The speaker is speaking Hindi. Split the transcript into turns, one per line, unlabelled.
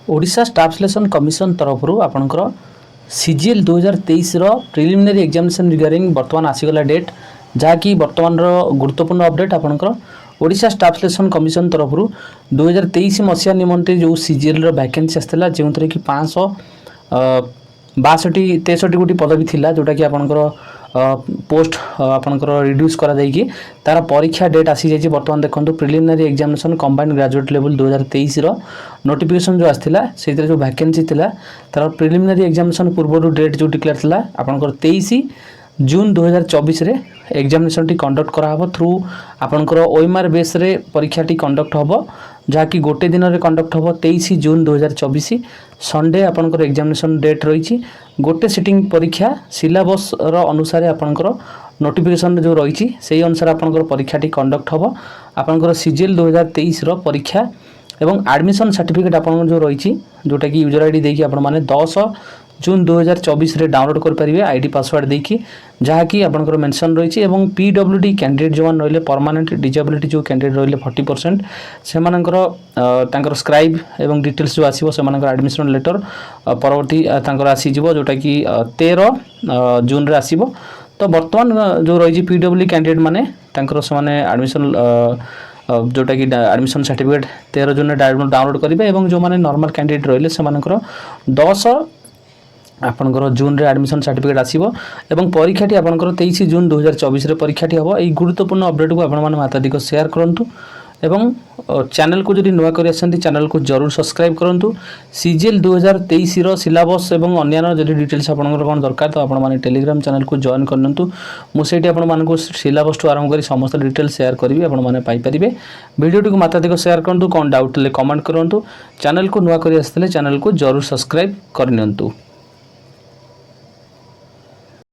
ओडिशा स्टाफ सिलेक्शन कमिशन तरफ आपणकर सीजीएल 2023 प्रिलिमिनरी एग्जामिनेशन रिगार्डिंग बर्तमान आसीगला डेट जहाँकि बर्तमान गुरुत्वपूर्ण अपडेट आपणकर ओडिशा स्टाफ सिलेक्शन कमिशन तरफ 2023 मसीहा निमंते जो सीजीएल वैकेंसी आसाला जो कि 562 गोटी पदवी थिला जोटा कि आपणकर पोस्ट आपणकर रिड्यूस करा जाइए तार परीक्षा डेट आसी जाइए बर्तमान देखो preliminary examination combined graduate level 2023 notification जो आसाला से जो वैकेंसी थिला तार प्रिलिमिनरी एग्जामिनेशन पूर्व डेट जो डिक्लेयर थिला आपणकर 23 जून 2024 रे एग्जामिनेशन टी कंडक्ट करा हबो थ्रू आपणकर ओएमआर बेस रे परीक्षा टी कंडक्ट हबो जहाँकि गोटे दिन रे कंडक्ट हबो 23 जून 2024 संडे आपणकर एग्जामिनेशन डेट रही गोटे सिटिंग परीक्षा सिलेबस रो अनुसार आपणकर नोटिफिकेशन जो रही से अनुसार आपणकर परीक्षा टी कंडक्ट हबो आपणकर सीजीएल 2023 रो परीक्षा एवं एडमिशन सर्टिफिकेट आपन जो रही जोटा कि यूजर आईडी देकी आपण माने 10 जून 2024 रे डाउनलोड कर परिबे आईडी पासवर्ड देकी जहाँकि आपनकर मेंशन रही एवं पीडब्ल्यूडी कैंडिडेट जो रहिले परमानेंट डिजेबिलिटी जो कैंडिडेट रहिले 40% से मानकर तांकर स्क्राइब एवं डिटेल्स जो आसीबो से मानकर एडमिशन लेटर परवर्ती तांकर आसी जिवो जोटा कि 13 जून रे आसीबो तो वर्तमान जो रही पीडब्ल्यूडी कैंडिडेट माने तांकर से माने एडमिशन जोटा कि एडमिशन सर्टिफिकेट 13 जून डाउनलोड करेंगे और जो मैंने नॉर्मल कैंडिडेट रहिले से 10 आपनकर जून रे एडमिशन सर्टिफिकेट आसीबो एवं परीक्षाटी आपनकर 23 जून 2024 रे परीक्षाटी हबो। एई गुरुत्वपूर्ण अपडेट को आपण माने माताधिक शेयर करंतु एवं चैनल को जदि नुआ करि आसंती चैनल को जरूर सब्सक्राइब करंतु। सीजीएल 2023 रो सिलेबस एवं अन्य जदि डिटेल्स आपनकर कोन दरकार तो आपण माने टेलीग्राम चैनल को जॉइन करनंतु मु सेठी आपण माने को सिलेबस टू आरंभ करी समस्त डिटेल्स शेयर करिवे आपण माने पाई परिबे। वीडियो को माताधिक शेयर करंतु कोन डाउट ले कमेंट करंतु चैनल को नुआ करि आसतले चैनल को जरूर सब्सक्राइब करनियंतु।